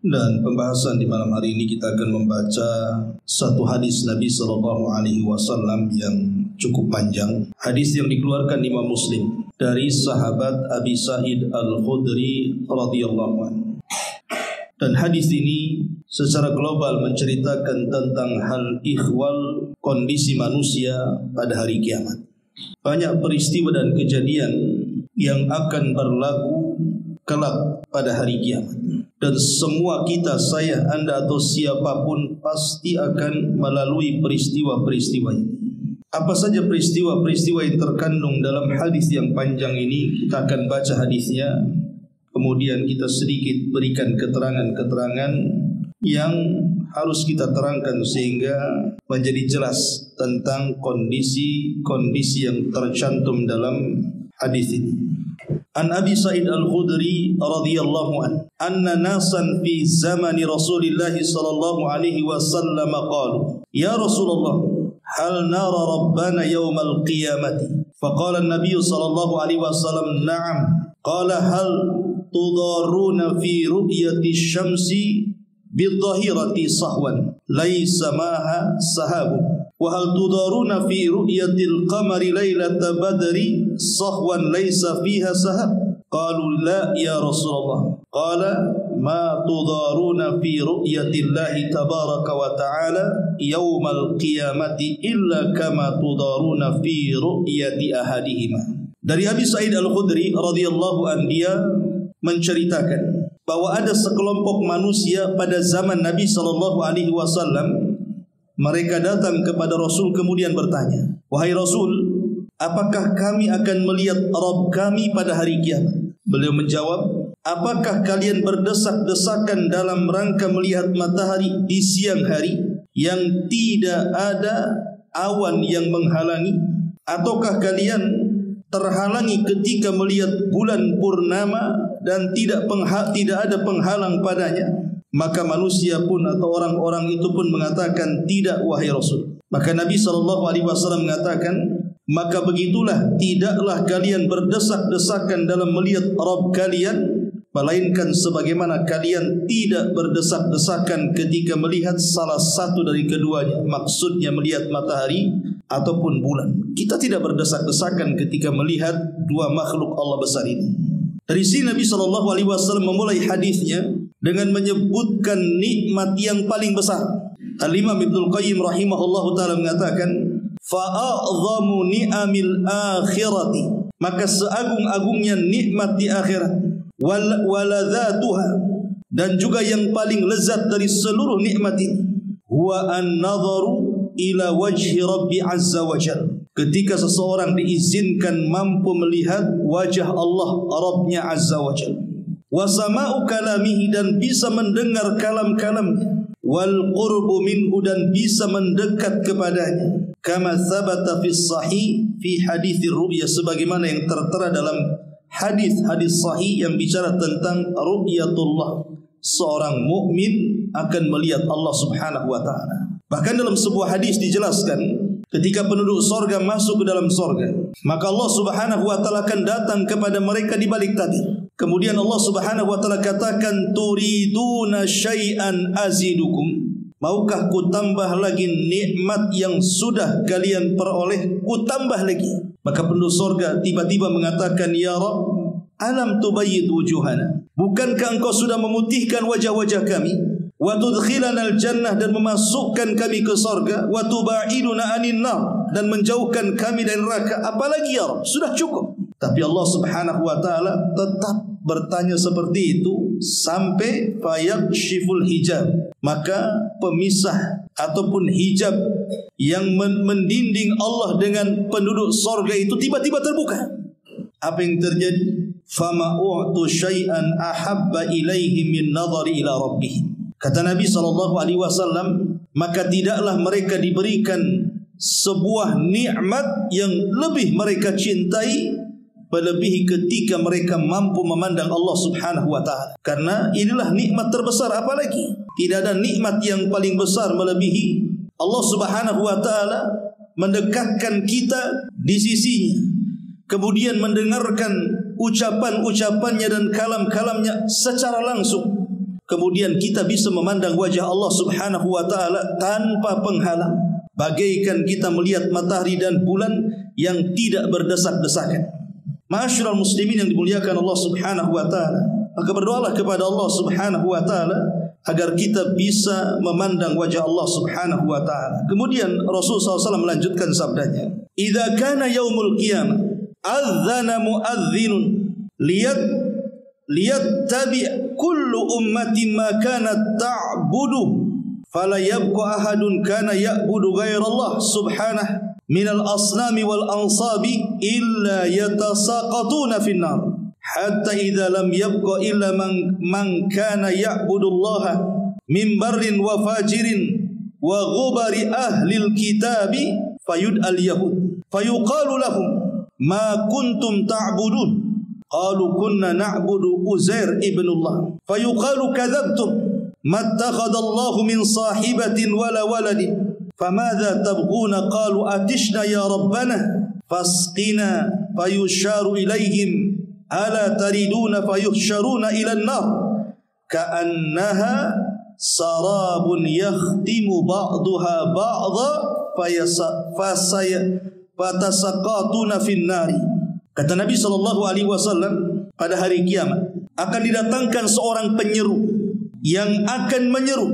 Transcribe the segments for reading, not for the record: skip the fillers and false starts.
Dan pembahasan di malam hari ini kita akan membaca satu hadis Nabi SAW yang cukup panjang. Hadis yang dikeluarkan Imam Muslim dari sahabat Abi Sa'id Al-Khudri radhiyallahu anhu. Dan hadis ini secara global menceritakan tentang hal ihwal, kondisi manusia pada hari kiamat. Banyak peristiwa dan kejadian yang akan berlaku kelak pada hari kiamat. Dan semua kita, saya, anda atau siapapun pasti akan melalui peristiwa-peristiwa ini. Apa saja peristiwa-peristiwa yang terkandung dalam hadis yang panjang ini? Kita akan baca hadisnya, kemudian kita sedikit berikan keterangan-keterangan yang harus kita terangkan sehingga menjadi jelas tentang kondisi-kondisi yang tercantum dalam hadis ini. An Abi Sa'id Al-Khudri radhiyallahu anhu anna nasan fi zamani Rasulillah sallallahu alaihi wasallam qalu ya Rasulullah hal nara rabbana yawmal qiyamati faqala an-nabiy sallallahu alaihi wasallam na'am qala hal tudaruna fi ru'yati syamsi bidhahirati sahwan laysa maha sahabun wa hal tudaruna fi ru'yatil qamari lailata badri sahwan laysa fiha sahab qalu la ya Rasulullah qala ma tudaruna fi ru'yatillahi tabaraka wa ta'ala yawmal qiyamati illa kama tudaruna fi ru'yati ahadihima. Dari Abi Sa'id Al-Khudri radhiyallahu anhu, dia menceritakan bahwa ada sekelompok manusia pada zaman Nabi sallallahu alaihi wasallam. Mereka datang kepada Rasul kemudian bertanya, wahai Rasul, apakah kami akan melihat Rabb kami pada hari kiamat? Beliau menjawab, apakah kalian berdesak-desakan dalam rangka melihat matahari di siang hari yang tidak ada awan yang menghalangi? Ataukah kalian terhalangi ketika melihat bulan purnama dan tidak ada penghalang padanya? Maka manusia pun atau orang-orang itu pun mengatakan tidak wahai Rasul. Maka Nabi SAW mengatakan, maka begitulah tidaklah kalian berdesak-desakan dalam melihat Rabb kalian, melainkan sebagaimana kalian tidak berdesak-desakan ketika melihat salah satu dari keduanya. Maksudnya melihat matahari ataupun bulan. Kita tidak berdesak-desakan ketika melihat dua makhluk Allah besar ini. Dari sini Nabi SAW memulai hadisnya dengan menyebutkan nikmat yang paling besar. Al-Imam Ibnul Qayyim rahimahullahu ta'ala mengatakan, fa'a'zamu ni'amil akhirati, maka seagung-agungnya nikmat di akhirat, waladhatuha, dan juga yang paling lezat dari seluruh nikmat ini, huwa an-nadharu ila wajhi Rabbi azza wa jalla, ketika seseorang diizinkan mampu melihat wajah Allah Rabbnya azza wa jalla, wa sama'u kalamihi, dan bisa mendengar kalam-kalamnya, wal qurbu minhu, dan bisa mendekat kepadanya, kama thabata fi sahih fi hadithir ru'ya, sebagaimana yang tertera dalam hadis-hadis sahih yang bicara tentang ru'yatullah, seorang mukmin akan melihat Allah Subhanahu wa taala. Bahkan dalam sebuah hadis dijelaskan, ketika penduduk sorga masuk ke dalam sorga, maka Allah Subhanahu wa ta'ala akan datang kepada mereka di balik tabir. Kemudian Allah Subhanahu wa ta'ala katakan, turiduna syai'an azidukum, maukah ku tambah lagi nikmat yang sudah kalian peroleh, ku tambah lagi. Maka penduduk sorga tiba-tiba mengatakan, ya Rabb, alam tubayyid wujuhana, bukankah engkau sudah memutihkan wajah-wajah kami, wa tudkhilana al-jannah, dan memasukkan kami ke sorga, wa tubaiduna anin nar, dan menjauhkan kami dari neraka, apalagi ya Rabb, sudah cukup. Tapi Allah Subhanahu wa ta'ala tetap bertanya seperti itu sampai fayakshiful hijab, maka pemisah ataupun hijab yang mendinding Allah dengan penduduk sorga itu tiba-tiba terbuka. Apa yang terjadi? Fama u'tu syai'an ahabba ilaihi min nadhari ila rabbih. Kata Nabi SAW, maka tidaklah mereka diberikan sebuah nikmat yang lebih mereka cintai melebihi ketika mereka mampu memandang Allah Subhanahu wa ta'ala. Karena inilah nikmat terbesar, apalagi tidak ada nikmat yang paling besar melebihi Allah Subhanahu wa ta'ala mendekatkan kita di sisinya, kemudian mendengarkan ucapan-ucapannya dan kalam-kalamnya secara langsung. kemudian kita bisa memandang wajah Allah Subhanahu wa taala tanpa penghalang, bagaikan kita melihat matahari dan bulan yang tidak berdesak-desakan. Ma'asyiral muslimin yang dimuliakan Allah Subhanahu wa taala, maka berdoalah kepada Allah Subhanahu wa taala agar kita bisa memandang wajah Allah Subhanahu wa taala. Kemudian Rasulullah SAW melanjutkan sabdanya, "Idza kana yaumul qiyamah, adzana muadzdhinun liyattabi kullu ummatin ma kanat ta'budu fala yabqa ahadun kana ya'budu ghairallah subhanahu minal asnami wal ansabi illa yatasaqatuna finnar hatta idza lam yabqa illa man kana ya'budullaha min barrin wa fajirin wa ghubari ahlil kitabi fayud'al yahud fayuqalu lahum ma kuntum ta'budun qalu kunna na'budu Uzair ibnullah fayuqalu kadzabtum mattakhadallahu min sahibatin wala waladin famadza tabghuna qalu atishna ya rabbana fasqina fayusharu ilaihim ala tariduna fayuhsyaruna ila an-nar ka'annaha sarabun yakhtimu ba'daha ba'dha fatasaqatuna fin nari. Kata Nabi SAW, pada hari kiamat akan didatangkan seorang penyeru yang akan menyeru.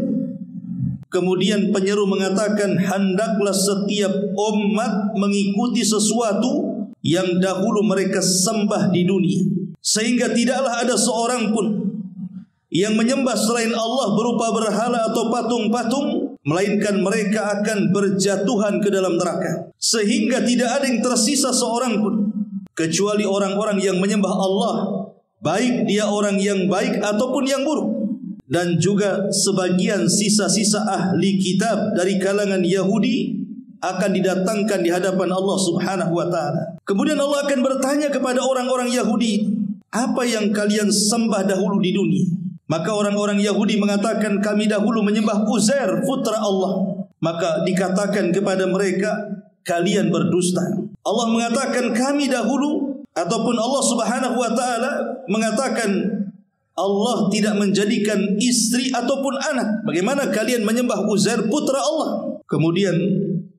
Kemudian penyeru mengatakan, hendaklah setiap umat mengikuti sesuatu yang dahulu mereka sembah di dunia, sehingga tidaklah ada seorang pun yang menyembah selain Allah berupa berhala atau patung-patung, melainkan mereka akan berjatuhan ke dalam neraka, sehingga tidak ada yang tersisa seorang pun kecuali orang-orang yang menyembah Allah, baik dia orang yang baik ataupun yang buruk. Dan juga sebagian sisa-sisa ahli kitab dari kalangan Yahudi akan didatangkan di hadapan Allah Subhanahu wa taala. Kemudian Allah akan bertanya kepada orang-orang Yahudi, apa yang kalian sembah dahulu di dunia? Maka orang-orang Yahudi mengatakan, kami dahulu menyembah Uzair putra Allah. Maka dikatakan kepada mereka, kalian berdusta. Allah mengatakan kami dahulu, ataupun Allah Subhanahu wa taala mengatakan Allah tidak menjadikan istri ataupun anak. Bagaimana kalian menyembah Uzair putra Allah? Kemudian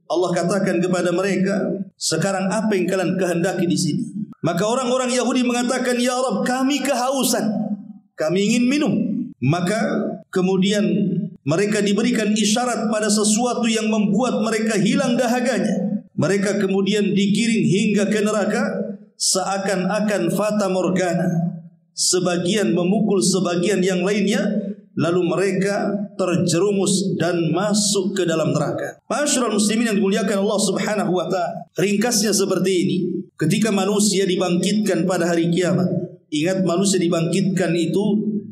Allah katakan kepada mereka, sekarang apa yang kalian kehendaki di sini? Maka orang-orang Yahudi mengatakan, ya Rabb, kami kehausan, kami ingin minum. Maka kemudian mereka diberikan isyarat pada sesuatu yang membuat mereka hilang dahaganya. Mereka kemudian digiring hingga ke neraka seakan-akan fata morgana. Sebagian memukul sebagian yang lainnya, lalu mereka terjerumus dan masuk ke dalam neraka. Ma'asyiral muslimin yang dimuliakan Allah Subhanahu wa taala. Ringkasnya seperti ini. Ketika manusia dibangkitkan pada hari kiamat, ingat manusia dibangkitkan itu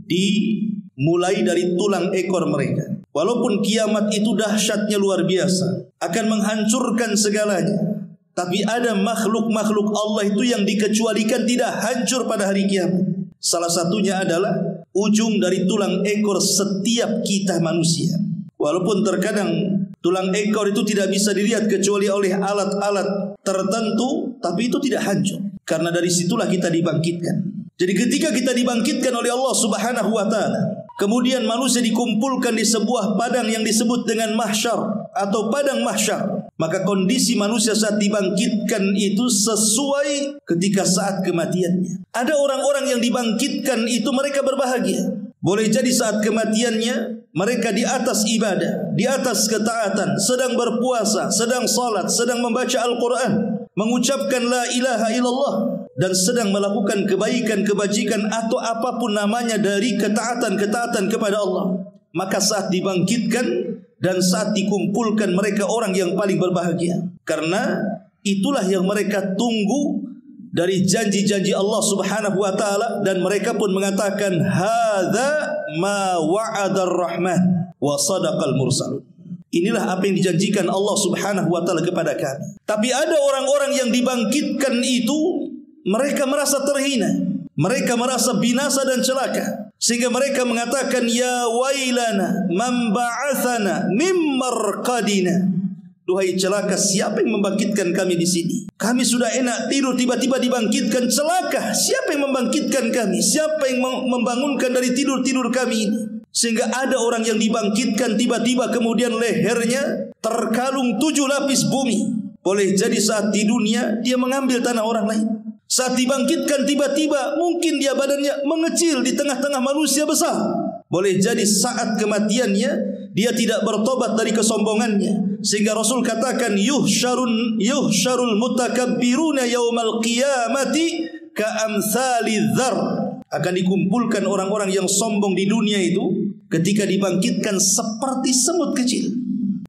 dimulai dari tulang ekor mereka. Walaupun kiamat itu dahsyatnya luar biasa, akan menghancurkan segalanya, tapi ada makhluk-makhluk Allah itu yang dikecualikan tidak hancur pada hari kiamat. Salah satunya adalah ujung dari tulang ekor setiap kita manusia. Walaupun terkadang tulang ekor itu tidak bisa dilihat kecuali oleh alat-alat tertentu, tapi itu tidak hancur, karena dari situlah kita dibangkitkan. Jadi ketika kita dibangkitkan oleh Allah Subhanahu wa taala, kemudian manusia dikumpulkan di sebuah padang yang disebut dengan mahsyar atau padang mahsyar, maka kondisi manusia saat dibangkitkan itu sesuai ketika saat kematiannya. Ada orang-orang yang dibangkitkan itu mereka berbahagia. Boleh jadi saat kematiannya mereka di atas ibadah, di atas ketaatan, sedang berpuasa, sedang salat, sedang membaca Al-Quran, mengucapkan la ilaha illallah, dan sedang melakukan kebaikan, kebajikan atau apapun namanya dari ketaatan-ketaatan kepada Allah. Maka saat dibangkitkan dan saat dikumpulkan, mereka orang yang paling berbahagia, karena itulah yang mereka tunggu dari janji-janji Allah Subhanahu wa taala, dan mereka pun mengatakan hadza ma wa'adar rahman wa sadaqal mursalun. Inilah apa yang dijanjikan Allah Subhanahu wa taala kepada kami. Tapi ada orang-orang yang dibangkitkan itu mereka merasa terhina, mereka merasa binasa dan celaka, sehingga mereka mengatakan ya wailana man ba'atsana mim marqadina. Duhai celaka, siapa yang membangkitkan kami di sini? Kami sudah enak tidur, tiba-tiba dibangkitkan. Celaka, siapa yang membangkitkan kami? Siapa yang membangunkan dari tidur-tidur kami ini? Sehingga ada orang yang dibangkitkan tiba-tiba kemudian lehernya terkalung 7 lapis bumi. Boleh jadi saat di dunia dia mengambil tanah orang lain. Saat dibangkitkan tiba-tiba mungkin dia badannya mengecil di tengah-tengah manusia besar. Boleh jadi saat kematiannya dia tidak bertobat dari kesombongannya. Sehingga Rasul katakan yuhsyarul mutakabbiruna yaumal qiyamati ka'amthali dzar. Akan dikumpulkan orang-orang yang sombong di dunia itu ketika dibangkitkan seperti semut kecil.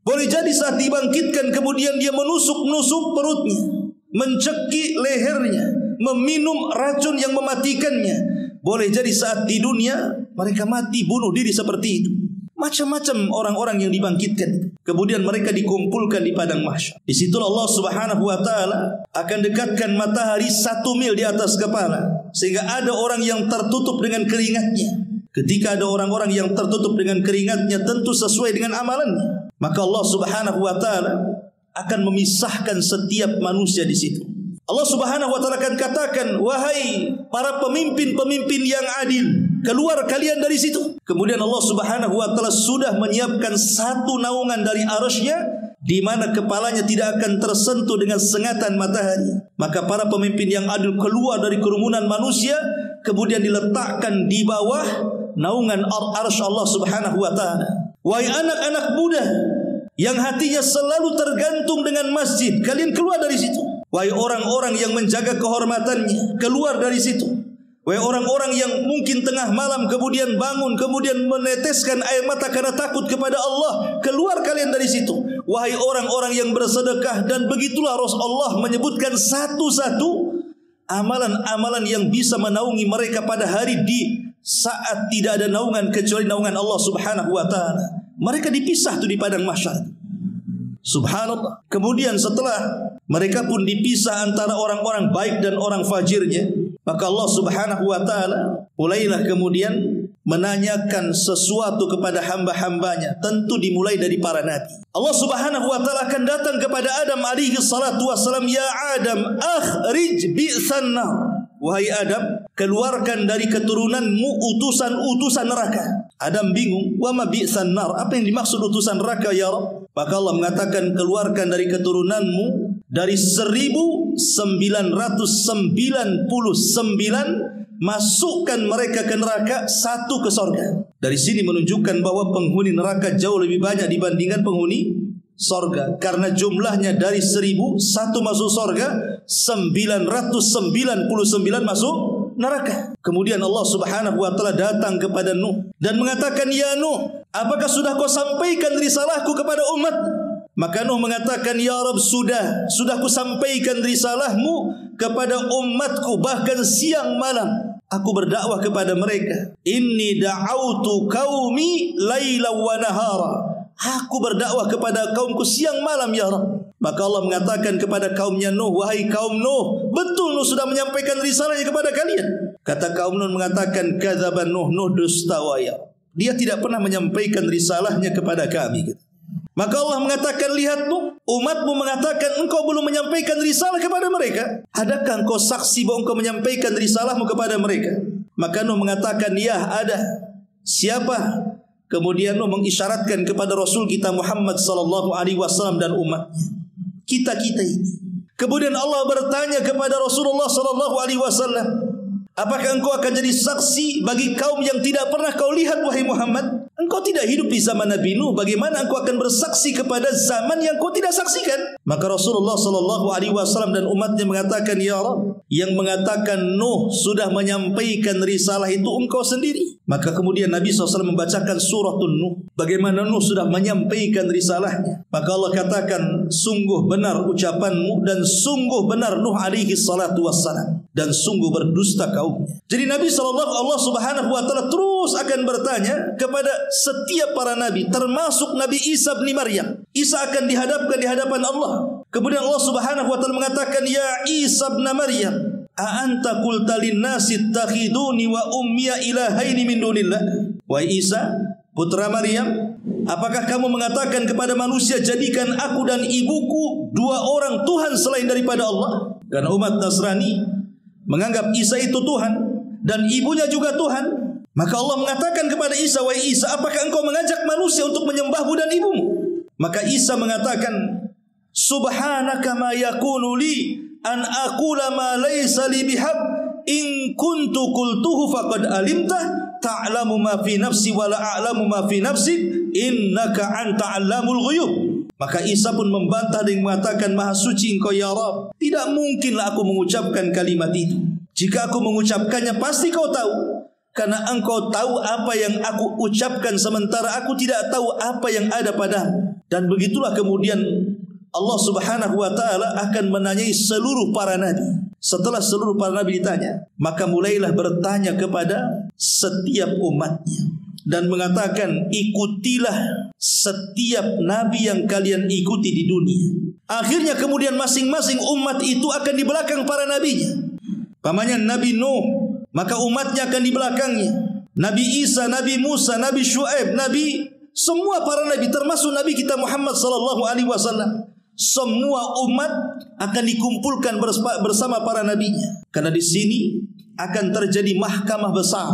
Boleh jadi saat dibangkitkan kemudian dia menusuk-nusuk perutnya, mencekik lehernya, meminum racun yang mematikannya. Boleh jadi saat di dunia mereka mati bunuh diri seperti itu. Macam-macam orang-orang yang dibangkitkan. Kemudian mereka dikumpulkan di padang mahsyar. Di situ Allah Subhanahu wa taala akan dekatkan matahari 1 mil di atas kepala, sehingga ada orang yang tertutup dengan keringatnya. Ketika ada orang-orang yang tertutup dengan keringatnya, tentu sesuai dengan amalannya, maka Allah Subhanahu wa taala akan memisahkan setiap manusia di situ. Allah Subhanahu wa taala akan katakan, wahai para pemimpin-pemimpin yang adil, keluar kalian dari situ. Kemudian Allah Subhanahu wa taala sudah menyiapkan satu naungan dari arasy-Nya di mana kepalanya tidak akan tersentuh dengan sengatan matahari. Maka para pemimpin yang adil keluar dari kerumunan manusia, kemudian diletakkan di bawah naungan arasy Allah Subhanahu wa taala. Wahai anak-anak muda yang hatinya selalu tergantung dengan masjid, kalian keluar dari situ. Wahai orang-orang yang menjaga kehormatannya, keluar dari situ. Wahai orang-orang yang mungkin tengah malam kemudian bangun, kemudian meneteskan air mata karena takut kepada Allah, keluar kalian dari situ. Wahai orang-orang yang bersedekah, dan begitulah Rasulullah menyebutkan satu-satu amalan-amalan yang bisa menaungi mereka pada hari di saat tidak ada naungan kecuali naungan Allah Subhanahu wa taala. Mereka dipisah tuh di padang mahsyar. Subhanallah. Kemudian setelah mereka pun dipisah antara orang-orang baik dan orang fajirnya, maka Allah Subhanahu wa taala mulailah kemudian menanyakan sesuatu kepada hamba-hambanya, tentu dimulai dari para nabi. Allah Subhanahu wa taala akan datang kepada Adam alaihi salatu wassalam, ya Adam, akhrij bi'san nar. Wahai Adam, keluarkan dari keturunanmu utusan-utusan neraka. Adam bingung, wa ma bi'san nar, apa yang dimaksud utusan neraka ya Rabb? Maka Allah mengatakan, keluarkan dari keturunanmu dari 1999, masukkan mereka ke neraka, 1 ke sorga. Dari sini menunjukkan bahwa penghuni neraka jauh lebih banyak dibandingkan penghuni sorga. Karena jumlahnya dari 1000, 1 masuk sorga, 999 masuk neraka. Kemudian Allah Subhanahu wa taala datang kepada Nuh dan mengatakan, ya Nuh, apakah sudah kau sampaikan risalahku kepada umat? Maka Nuh mengatakan, ya Rabb, sudah ku sampaikan risalahmu kepada umatku, bahkan siang malam aku berdakwah kepada mereka. Inni da'autu qaumi laila wa nahara. Aku berdakwah kepada kaumku siang malam ya Rabb. Maka Allah mengatakan kepada kaumnya Nuh, wahai kaum Nuh, betul Nuh sudah menyampaikan risalahnya kepada kalian. Kata kaum Nuh mengatakan, kadzaban Nuh, Nuh dusta ya. Dia tidak pernah menyampaikan risalahnya kepada kami. Maka Allah mengatakan, lihat Nuh, umatmu mengatakan engkau belum menyampaikan risalah kepada mereka. Adakah engkau saksi bahwa engkau menyampaikan risalahmu kepada mereka? Maka Nuh mengatakan, ya ada. Siapa? Kemudian Nuh mengisyaratkan kepada Rasul kita Muhammad sallallahu alaihi wasallam dan umatnya. Kita-kita ini. Kemudian Allah bertanya kepada Rasulullah sallallahu alaihi wasallam, apakah engkau akan jadi saksi bagi kaum yang tidak pernah kau lihat wahai Muhammad? Engkau tidak hidup di zaman Nabi Nuh, bagaimana engkau akan bersaksi kepada zaman yang kau tidak saksikan? Maka Rasulullah sallallahu alaihi wasallam dan umatnya mengatakan, ya Rabb, yang mengatakan Nuh sudah menyampaikan risalah itu engkau sendiri. Maka kemudian Nabi SAW membacakan suratun Nuh, bagaimana Nuh sudah menyampaikan risalahnya. Maka Allah katakan, sungguh benar ucapanmu dan sungguh benar Nuh alaihi salatu wassalam, dan sungguh berdusta kaumnya. Jadi Nabi Allah Subhanahu wa taala terus akan bertanya kepada setiap para nabi, termasuk Nabi Isa bin Maryam. Isa akan dihadapkan di hadapan Allah. Kemudian Allah Subhanahu wa taala mengatakan, ya Isa bin Maryam, a anta qulta lin-nasi ittakhiduni wa ummiya ilahaini min dunillah. Wahai Isa, putra Maryam, apakah kamu mengatakan kepada manusia, jadikan aku dan ibuku 2 orang Tuhan selain daripada Allah? Karena umat Nasrani menganggap Isa itu Tuhan dan ibunya juga Tuhan. Maka Allah mengatakan kepada Isa, "Wahai Isa, apakah engkau mengajak manusia untuk menyembahmu dan ibumu?" Maka Isa mengatakan, "Subhanaka ma yakunu li an aqula ma laysa li bihaq, in kuntu qultuhu faqad alimta, ta'lamu ma fi nafsi wa la a'lamu ma fi nafsik, innaka anta 'allamul ghuyub." Maka Isa pun membantah dan mengatakan, "Maha suci engkau ya Rabb, tidak mungkinlah aku mengucapkan kalimat itu. Jika aku mengucapkannya pasti kau tahu, karena engkau tahu apa yang aku ucapkan sementara aku tidak tahu apa yang ada padamu." Dan begitulah kemudian Allah Subhanahu wa taala akan menanyai seluruh para nabi. Setelah seluruh para nabi ditanya, maka mulailah bertanya kepada setiap umatnya dan mengatakan, "Ikutilah setiap nabi yang kalian ikuti di dunia." Akhirnya kemudian masing-masing umat itu akan di belakang para nabinya. Pamannya Nabi Nuh, maka umatnya akan di belakangnya. Nabi Isa, Nabi Musa, Nabi Syuaib, semua para nabi termasuk Nabi kita Muhammad sallallahu alaihi wasallam. Semua umat akan dikumpulkan bersama para nabinya. Karena di sini akan terjadi mahkamah besar,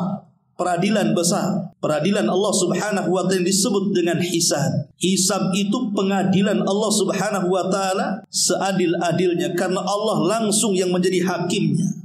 peradilan besar, peradilan Allah Subhanahu wa taala disebut dengan hisab. Hisab itu pengadilan Allah Subhanahu wa taala seadil-adilnya, karena Allah langsung yang menjadi hakimnya.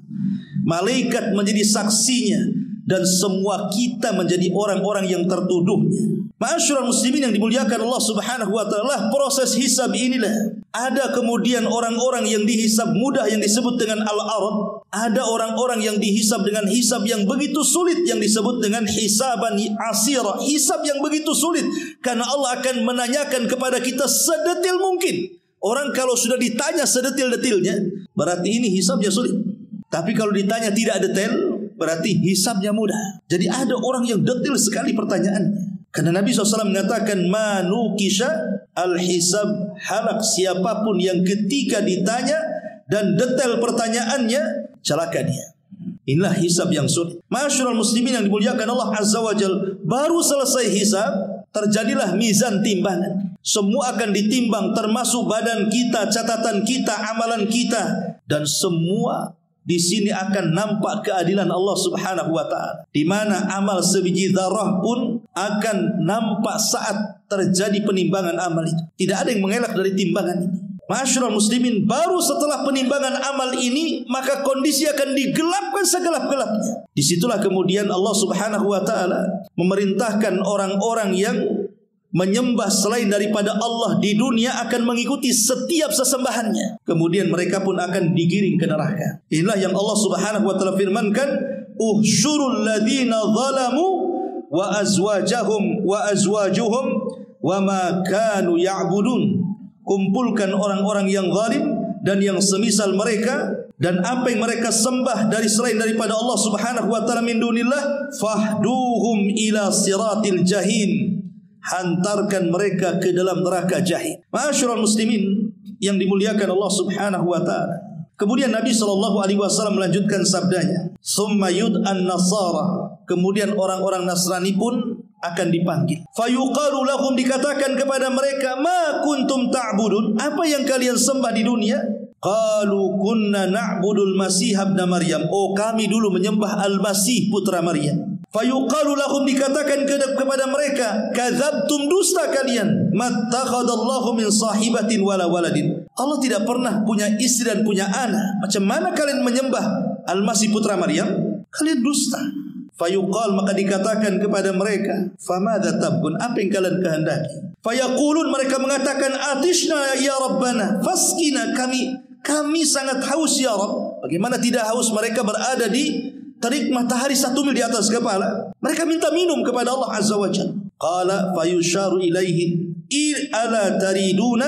Malaikat menjadi saksinya, dan semua kita menjadi orang-orang yang tertuduhnya. Ma'asyiral muslimin yang dimuliakan Allah Subhanahu wa taala, proses hisab inilah ada kemudian orang-orang yang dihisab mudah yang disebut dengan al-ard, ada orang-orang yang dihisab dengan hisab yang begitu sulit yang disebut dengan hisaban asira, hisab yang begitu sulit karena Allah akan menanyakan kepada kita sedetil mungkin. Orang kalau sudah ditanya sedetil-detilnya berarti ini hisabnya sulit. Tapi kalau ditanya tidak detail berarti hisabnya mudah. Jadi ada orang yang detail sekali pertanyaannya. Karena Nabi SAW mengatakan, "Manukisha al-hisab halak." Siapapun yang ketika ditanya dan detail pertanyaannya, celaka dia. Inilah hisab yang sulit. Ma'asyiral muslimin yang dimuliakan Allah Azza wa Jalla, baru selesai hisab, terjadilah mizan timbangan. Semua akan ditimbang, termasuk badan kita, catatan kita, amalan kita, dan semua di sini akan nampak keadilan Allah Subhanahu wa taala, di mana amal sebiji zarah pun akan nampak saat terjadi penimbangan amal itu. Tidak ada yang mengelak dari timbangan ini. Ma'asyiral muslimin, baru setelah penimbangan amal ini maka kondisi akan digelapkan segelap-gelapnya. Disitulah kemudian Allah Subhanahu wa taala memerintahkan orang-orang yang menyembah selain daripada Allah di dunia akan mengikuti setiap sesembahannya. Kemudian mereka pun akan digiring ke neraka. Inilah yang Allah Subhanahu wa taala firmankan, "Uhsyurul ladzina zalamu wa azwajuhum wa ma kanu ya'budun." Kumpulkan orang-orang yang zalim dan yang semisal mereka dan apa yang mereka sembah dari selain daripada Allah Subhanahu wa taala min dunillah, fahduhum ila siratil jahim. Hantarkan mereka ke dalam neraka jahim. Ma'asyiral muslimin yang dimuliakan Allah Subhanahu wa taala. Kemudian Nabi SAW melanjutkan sabdanya, "Tsumma yud'an nasara." Kemudian orang-orang Nasrani pun akan dipanggil. Fayuqalu lahum, dikatakan kepada mereka, "Ma kuntum ta'budun?" Apa yang kalian sembah di dunia? Qalu kunna na'budul Masih ibn Maryam. Oh, kami dulu menyembah Al-Masih putra Maryam. Fayuqalu lahum, dikatakan kepada mereka, "Kadzabtum, dusta kalian. Mattakhadallahu min sahibatin wala waladin." Allah tidak pernah punya istri dan punya anak. Macam mana kalian menyembah Al-Masih putra Maryam? Kalian dusta. Fayuqal, maka dikatakan kepada mereka, "Famadza tabgun?" Apa yang kalian kehendaki? Fayaqulun, mereka mengatakan, "Atishna ya Rabbana, faskina." Kami sangat haus ya Rabb. Bagaimana tidak haus, mereka berada di terik matahari 1 mil di atas kepala. Mereka minta minum kepada Allah Azza wa Jalla. Qala fayusharu ilaihi ala tariduna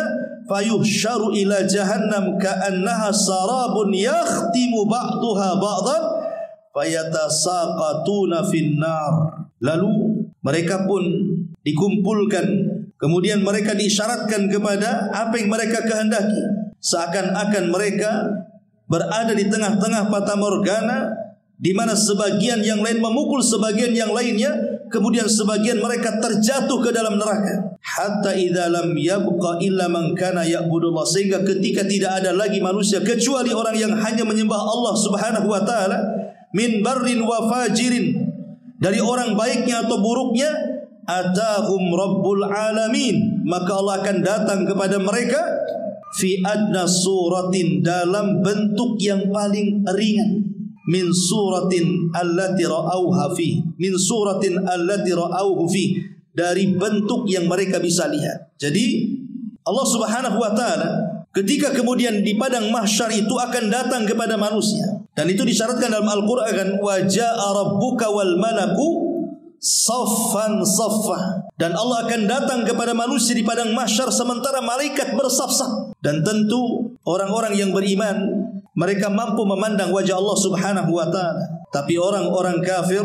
fayusharu ila jahannam ka'annaha sarabun yakhtimu ba'daha ba'dan fayatasaqatuna finnar. Lalu mereka pun dikumpulkan, kemudian mereka diisyaratkan kepada apa yang mereka kehendaki, seakan-akan mereka berada di tengah-tengah fata morgana, di mana sebagian yang lain memukul sebagian yang lainnya, kemudian sebagian mereka terjatuh ke dalam neraka. Hatta idza lam yabqa illa man kana ya'budullah, sehingga ketika tidak ada lagi manusia kecuali orang yang hanya menyembah Allah Subhanahu wa taala, min barrin wa fajirin, dari orang baiknya atau buruknya, atahum rabbul alamin, maka Allah akan datang kepada mereka fi adna suratin, dalam bentuk yang paling ringan, min suratin allati ra'auha fi, min suratin allati ra'auhu fi, dari bentuk yang mereka bisa lihat. Jadi Allah Subhanahu wa taala ketika kemudian di padang mahsyar itu akan datang kepada manusia, dan itu disyaratkan dalam Al-Qur'an, wa jaa rabbuka wal malaku saffan saffa, dan Allah akan datang kepada manusia di padang mahsyar sementara malaikat bersaf-saf. Dan tentu orang-orang yang beriman mereka mampu memandang wajah Allah Subhanahu wa taala, tapi orang-orang kafir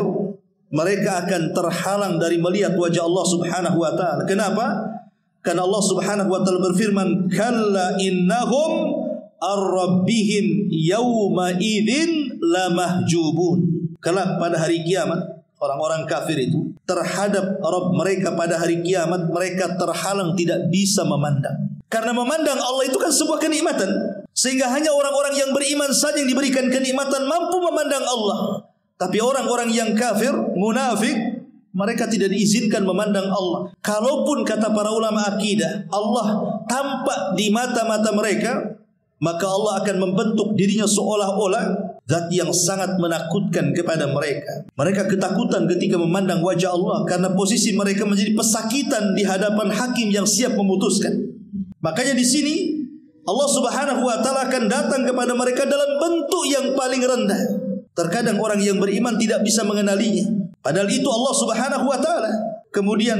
mereka akan terhalang dari melihat wajah Allah Subhanahu wa taala. Kenapa? Karena Allah Subhanahu wa taala berfirman, kalla innahum ar-rabbihim yawma idzin lamahjubun. Kelak pada hari kiamat, orang-orang kafir itu terhadap Rabb mereka pada hari kiamat mereka terhalang, tidak bisa memandang. Karena memandang Allah itu kan sebuah kenikmatan, sehingga hanya orang-orang yang beriman saja yang diberikan kenikmatan mampu memandang Allah. Tapi orang-orang yang kafir, munafik, mereka tidak diizinkan memandang Allah. Kalaupun kata para ulama akidah Allah tampak di mata-mata mereka, maka Allah akan membentuk dirinya seolah-olah zat yang sangat menakutkan kepada mereka. Mereka ketakutan ketika memandang wajah Allah, karena posisi mereka menjadi pesakitan di hadapan hakim yang siap memutuskan. Makanya di sini Allah Subhanahu wa taala akan datang kepada mereka dalam bentuk yang paling rendah. Terkadang orang yang beriman tidak bisa mengenalinya, padahal itu Allah Subhanahu wa taala. Kemudian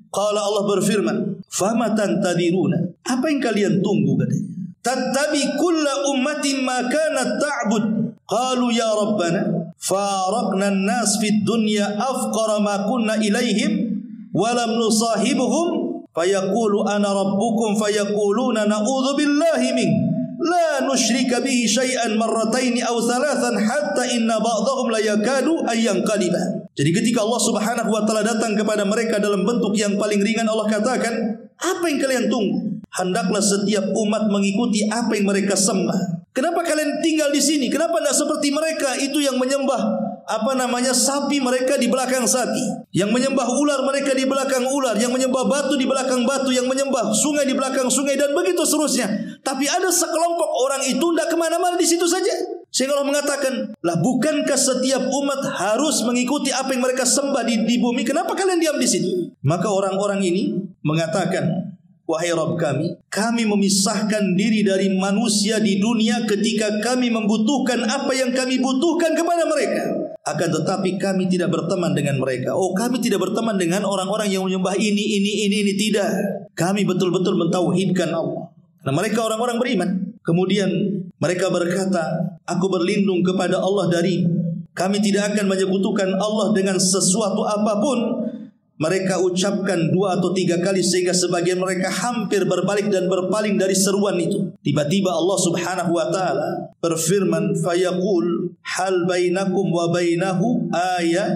qala Allah berfirman, "Fama tantadiruna?" Apa yang kalian tunggu katanya? "Tattabi kulla ummatin ma kanat ta'bud." Qalu ya Rabbana faraqna an-nas fid dunya afqara ma kunna ilaihim wa lam nusahibuhum fayaqulu ana rabbukum fayaquluna na'udzu billahi min la nusyrika bihi syai'an marratayn aw thalathan hatta inna ba'dahum la yakadu ayyanqaliba. Jadi ketika Allah Subhanahu wa taala datang kepada mereka dalam bentuk yang paling ringan, Allah katakan, apa yang kalian tunggu? Hendaklah setiap umat mengikuti apa yang mereka sembah. Kenapa kalian tinggal di sini? Kenapa tidak seperti mereka itu yang menyembah sapi mereka di belakang sapi, yang menyembah ular mereka di belakang ular, yang menyembah batu di belakang batu, yang menyembah sungai di belakang sungai, dan begitu seterusnya. Tapi ada sekelompok orang itu tidak kemana-mana, di situ saja. Sehingga Allah mengatakan, lah bukankah setiap umat harus mengikuti apa yang mereka sembah di bumi? Kenapa kalian diam di sini? Maka orang-orang ini mengatakan, wahai Rabb kami memisahkan diri dari manusia di dunia ketika kami membutuhkan apa yang kami butuhkan kepada mereka. Akan tetapi kami tidak berteman dengan mereka. Oh, kami tidak berteman dengan orang-orang yang menyembah ini. Tidak. Kami betul-betul mentauhidkan Allah. Nah, mereka orang-orang beriman. Kemudian mereka berkata, aku berlindung kepada Allah dari, kami tidak akan menyekutukan Allah dengan sesuatu apapun. Mereka ucapkan 2 atau 3 kali sehingga sebagian mereka hampir berbalik dan berpaling dari seruan itu. Tiba-tiba Allah Subhanahu wa taala berfirman, fayaqul hal bainakum wa bainahu ayah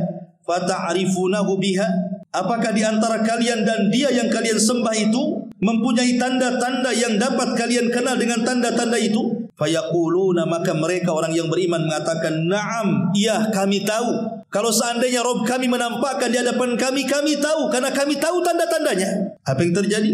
fata'rifunahu biha. Apakah di antara kalian dan dia yang kalian sembah itu mempunyai tanda-tanda yang dapat kalian kenal dengan tanda-tanda itu? Fayaquluna, maka mereka orang yang beriman mengatakan, na'am, iya kami tahu. Kalau seandainya Rabb kami menampakkan di hadapan kami, kami tahu, karena kami tahu tanda-tandanya. Apa yang terjadi?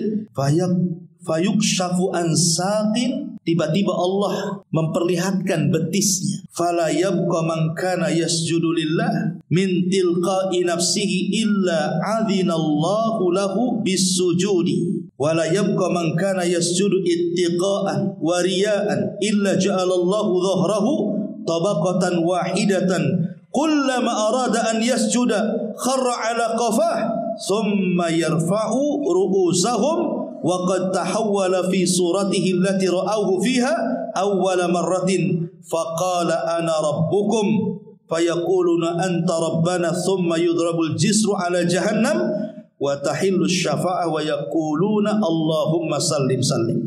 Fayukshafu an saqin, tiba-tiba Allah memperlihatkan betisnya. Fala yabqa man kana yasjudu lillah min tilqa'i nafsihi illa adzinallahu lahu bis-sujudi. Wala yabqa man kana yasjudu ittiqa'an wa riya'an illa ja'alallahu dhahrahu tabaqatan wahidatan. Kullama arada an yasjuda kharra ala qafah thumma yarfa'u ru'usahum wa qad tahawwala fi suratihi allati ra'awhu fiha awwala marratin faqala ana rabbukum fayaquluna anta rabbana thumma yudrabul jisru ala jahannam wa tahillu syafa'ah wa yaquluna Allahumma sallim sallim.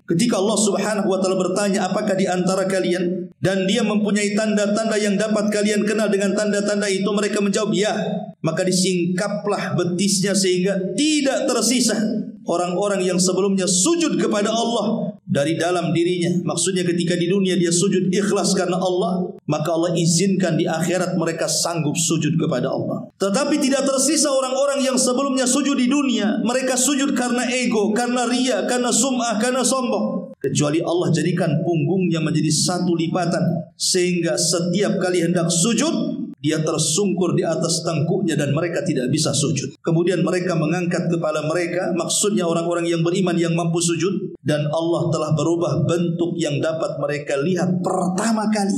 Ketika Allah Subhanahu wa taala bertanya, apakah di antara kalian dan dia mempunyai tanda-tanda yang dapat kalian kenal dengan tanda-tanda itu, mereka menjawab ya. Maka disingkaplah betisnya sehingga tidak tersisa orang-orang yang sebelumnya sujud kepada Allah dari dalam dirinya. Maksudnya ketika di dunia dia sujud ikhlas karena Allah, maka Allah izinkan di akhirat mereka sanggup sujud kepada Allah. Tetapi tidak tersisa orang-orang yang sebelumnya sujud di dunia, mereka sujud karena ego, karena ria, karena sum'ah, karena sombong. Kecuali Allah jadikan punggungnya menjadi satu lipatan, sehingga setiap kali hendak sujud dia tersungkur di atas tengkuknya dan mereka tidak bisa sujud. Kemudian mereka mengangkat kepala mereka, maksudnya orang-orang yang beriman yang mampu sujud, dan Allah telah berubah bentuk yang dapat mereka lihat pertama kali.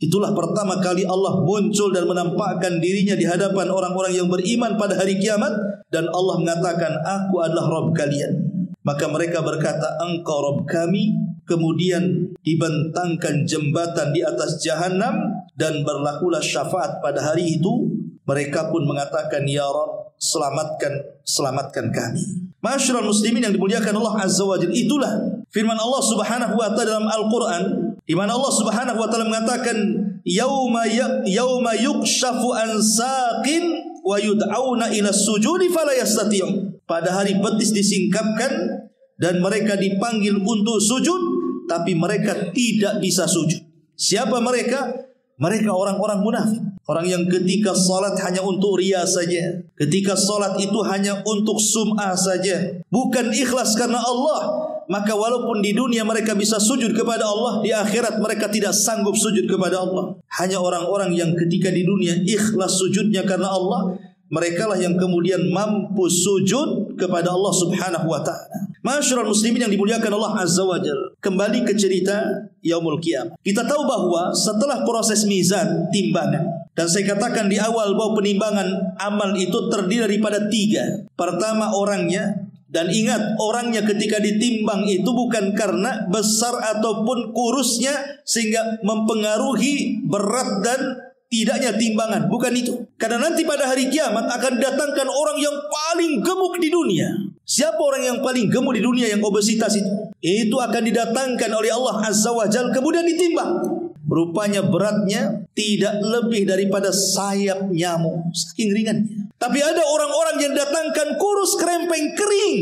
Itulah pertama kali Allah muncul dan menampakkan dirinya di hadapan orang-orang yang beriman pada hari kiamat, dan Allah mengatakan, aku adalah Rabb kalian. Maka mereka berkata, engkau Rabb kami. Kemudian dibentangkan jembatan di atas jahanam dan berlakulah syafaat pada hari itu. Mereka pun mengatakan, ya Rabb, selamatkan kami. Ma'asyiral muslimin yang dimuliakan Allah Azza wa Jalla, itulah firman Allah Subhanahu wa taala dalam Al-Qur'an, di mana Allah Subhanahu wa taala mengatakan, yauma yukshafu an saqin wa yud'auna ila sujudi fala yastati'un. Pada hari betis disingkapkan dan mereka dipanggil untuk sujud, tapi mereka tidak bisa sujud. Siapa mereka? Mereka orang-orang munafik. Orang yang ketika salat hanya untuk riya saja. Ketika salat itu hanya untuk sum'ah saja. Bukan ikhlas karena Allah. Maka walaupun di dunia mereka bisa sujud kepada Allah, di akhirat mereka tidak sanggup sujud kepada Allah. Hanya orang-orang yang ketika di dunia ikhlas sujudnya karena Allah, merekalah yang kemudian mampu sujud kepada Allah Subhanahu wa ta'ala. Ma'asyiral muslimin yang dimuliakan Allah Azza wa Jalla, kembali ke cerita Yaumul Qiyamah. Kita tahu bahwa setelah proses mizan, timbangan, dan saya katakan di awal bahwa penimbangan amal itu terdiri daripada 3. Pertama orangnya, dan ingat orangnya ketika ditimbang itu bukan karena besar ataupun kurusnya sehingga mempengaruhi berat dan tidaknya timbangan, bukan itu. Karena nanti pada hari kiamat akan didatangkan orang yang paling gemuk di dunia. Siapa orang yang paling gemuk di dunia yang obesitas itu? Itu akan didatangkan oleh Allah Azza wa Jalla, kemudian ditimbang. Rupanya beratnya tidak lebih daripada sayap nyamuk, saking ringannya. Tapi ada orang-orang yang datangkan kurus, krempeng, kering.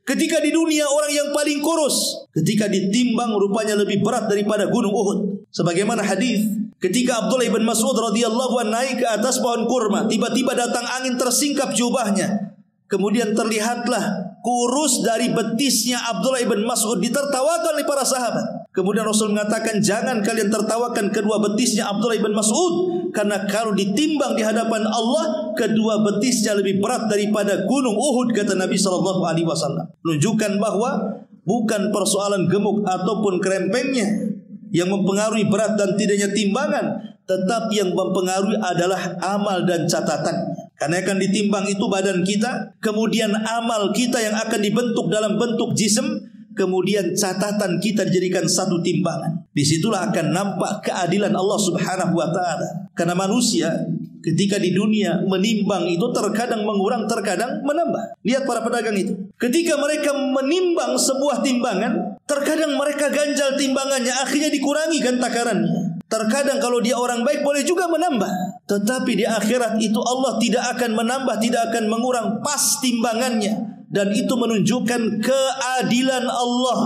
Ketika di dunia orang yang paling kurus, ketika ditimbang rupanya lebih berat daripada gunung Uhud. Sebagaimana hadis ketika Abdullah ibn Mas'ud radhiyallahu anhu naik ke atas pohon kurma, tiba-tiba datang angin tersingkap jubahnya. Kemudian terlihatlah kurus dari betisnya Abdullah ibn Mas'ud ditertawakan oleh para sahabat. Kemudian Rasul mengatakan, jangan kalian tertawakan kedua betisnya Abdullah ibn Mas'ud, karena kalau ditimbang di hadapan Allah, kedua betisnya lebih berat daripada gunung Uhud, kata Nabi SAW. Menunjukkan bahwa bukan persoalan gemuk ataupun krempengnya yang mempengaruhi berat dan tidaknya timbangan, tetapi yang mempengaruhi adalah amal dan catatan. Karena akan ditimbang itu badan kita, kemudian amal kita yang akan dibentuk dalam bentuk jism, kemudian catatan kita dijadikan satu timbangan. Disitulah akan nampak keadilan Allah Subhanahu wa ta'ala. Karena manusia ketika di dunia menimbang itu terkadang mengurang, terkadang menambah. Lihat para pedagang itu, ketika mereka menimbang sebuah timbangan, terkadang mereka ganjal timbangannya, akhirnya dikurangi kan takarannya. Terkadang kalau dia orang baik boleh juga menambah. Tetapi di akhirat itu Allah tidak akan menambah, tidak akan mengurang, pas timbangannya. Dan itu menunjukkan keadilan Allah,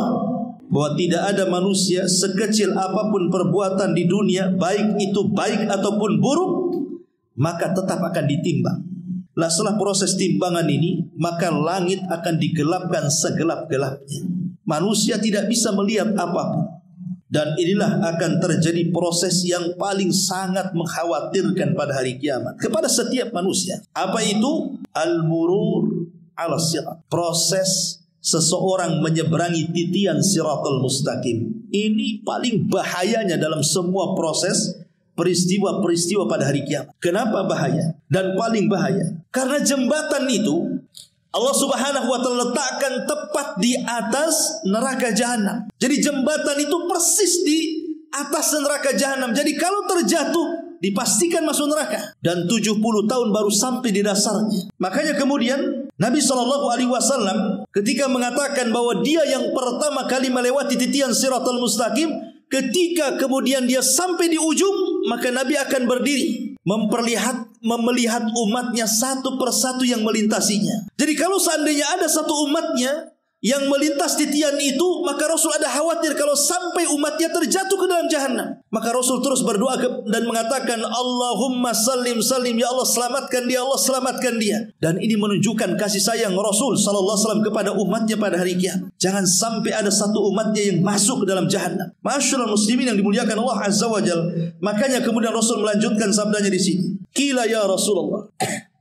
bahwa tidak ada manusia sekecil apapun perbuatan di dunia, baik itu baik ataupun buruk, maka tetap akan ditimbang. Lah setelah proses timbangan ini, maka langit akan digelapkan segelap-gelapnya. Manusia tidak bisa melihat apapun. Dan inilah akan terjadi proses yang paling sangat mengkhawatirkan pada hari kiamat kepada setiap manusia. Apa itu? Al-murur ala sirat. Proses seseorang menyeberangi titian siratul mustaqim. Ini paling bahayanya dalam semua proses peristiwa-peristiwa pada hari kiamat. Kenapa bahaya? Dan paling bahaya karena jembatan itu Allah Subhanahu wa ta'ala letakkan tepat di atas neraka jahanam. Jadi jembatan itu persis di atas neraka jahanam. Jadi kalau terjatuh dipastikan masuk neraka. Dan 70 tahun baru sampai di dasarnya. Makanya kemudian Nabi SAW ketika mengatakan bahwa dia yang pertama kali melewati titian siratal mustaqim, ketika kemudian dia sampai di ujung, maka Nabi akan berdiri melihat umatnya satu persatu yang melintasinya. Jadi kalau seandainya ada satu umatnya yang melintas di tiang itu, maka Rasul ada khawatir kalau sampai umatnya terjatuh ke dalam jahanam. Maka Rasul terus berdoa dan mengatakan, Allahumma sallim sallim, ya Allah selamatkan dia, Allah selamatkan dia. Dan ini menunjukkan kasih sayang Rasul sallallahu alaihi wasallam kepada umatnya pada hari kiamat. Jangan sampai ada satu umatnya yang masuk ke dalam jahanam. Ma'asyiral muslimin yang dimuliakan Allah azza wajalla. Makanya kemudian Rasul melanjutkan sabdanya di sini. Qila ya Rasulullah,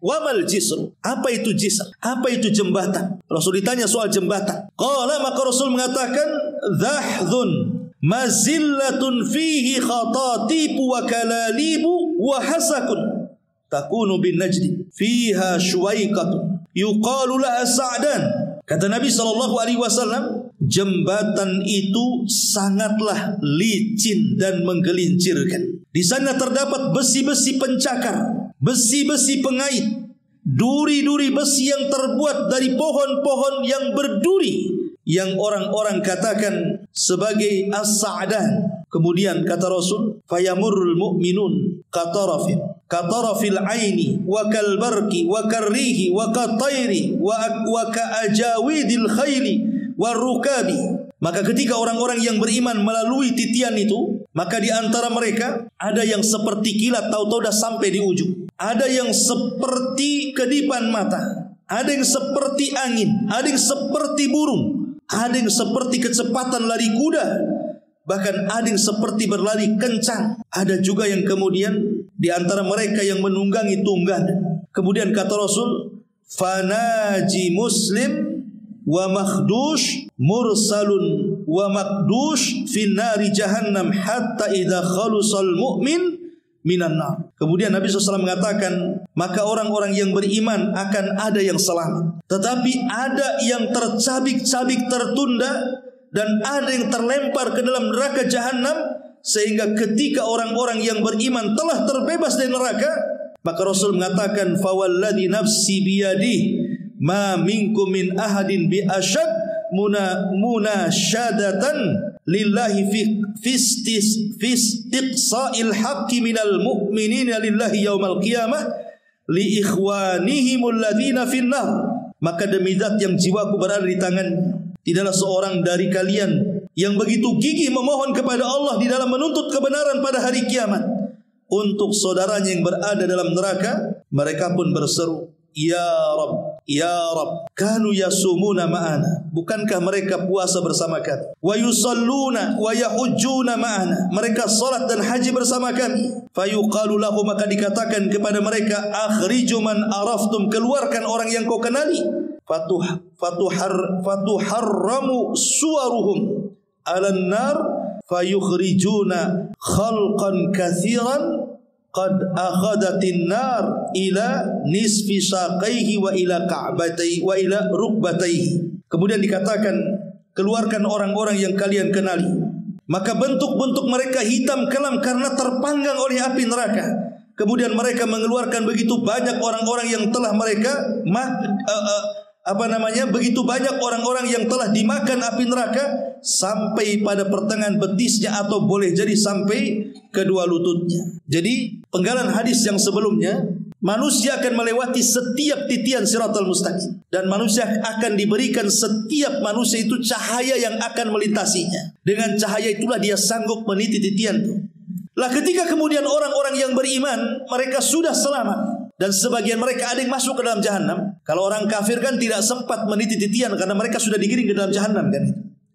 wamal jisr? Apa itu jisr? Apa itu jembatan? Rasul ditanya soal jembatan. Qala, maka Rasul mengatakan, dhahdhun mazillatun fihi khatatibu wa kalalibu wa hasakun takunu bin najdi fiha syuwaikatun yuqalu laha Sa'dan. Kata Nabi SAW, jembatan itu sangatlah licin dan menggelincirkan. Di sana terdapat besi-besi pencakar, besi-besi pengait, duri-duri besi yang terbuat dari pohon-pohon yang berduri, yang orang-orang katakan sebagai as-sa'dan. Kemudian kata Rasul, fayamurul mu'minun katarafil aini wa kalbarki wa karrihi wa katairi wa ka'ajawidil khayli wa rukabi. Maka ketika orang-orang yang beriman melalui titian itu, maka di antara mereka ada yang seperti kilat, tahu-tahu dah sampai di ujung. Ada yang seperti kedipan mata, ada yang seperti angin, ada yang seperti burung, ada yang seperti kecepatan lari kuda, bahkan ada yang seperti berlari kencang. Ada juga yang kemudian di antara mereka yang menunggangi tunggangan. Kemudian kata Rasul, fanaji muslim wa makhdush mursalun wa makdush fin nari jahannam hatta idza khalusal mu'min minan nar. Kemudian Nabi SAW mengatakan, maka orang-orang yang beriman akan ada yang selamat, tetapi ada yang tercabik-cabik tertunda, dan ada yang terlempar ke dalam neraka jahannam. Sehingga ketika orang-orang yang beriman telah terbebas dari neraka, maka Rasul mengatakan, fawalladhi nafsi biyadih ma minkum min ahadin bi asyad munasyadatan lillahi fi istiqsa'il haqqi minal mu'minina lillahi yaumal qiyamah li ikhwanihimul ladzina finnar. Maka demi zat yang jiwaku berada di tangannya, tidaklah seorang dari kalian yang begitu gigih memohon kepada Allah di dalam menuntut kebenaran pada hari kiamat untuk saudaranya yang berada dalam neraka. Mereka pun berseru, Ya Rabb, Ya Rabb, kanu yasumuna ma'ana, bukankah mereka puasa bersama kami? Wa yusalluna wa yahujjuna ma'ana, mereka salat dan haji bersama kami. Fayuqalu lahu, maka dikatakan kepada mereka, akhriju man araftum, keluarkan orang yang kau kenali. Fatuharramu suwaruhum alan nar fayukhrijuna khalqan kathiran qad akhadatin nar ila nisfi saqaihi wa ila ka'bataihi wa ila rukbataihi. Kemudian dikatakan, keluarkan orang-orang yang kalian kenali. Maka bentuk-bentuk mereka hitam kelam karena terpanggang oleh api neraka. Kemudian mereka mengeluarkan begitu banyak orang-orang yang telah mereka begitu banyak orang-orang yang telah dimakan api neraka sampai pada pertengahan betisnya, atau boleh jadi sampai kedua lututnya. Jadi penggalan hadis yang sebelumnya, manusia akan melewati setiap titian siratal mustaqim, dan manusia akan diberikan, setiap manusia itu cahaya yang akan melintasinya. Dengan cahaya itulah dia sanggup meniti titian itu. Lah ketika kemudian orang-orang yang beriman, mereka sudah selamat, dan sebagian mereka ada yang masuk ke dalam jahanam. Kalau orang kafir kan tidak sempat meniti titian karena mereka sudah digiring ke dalam jahanam kan.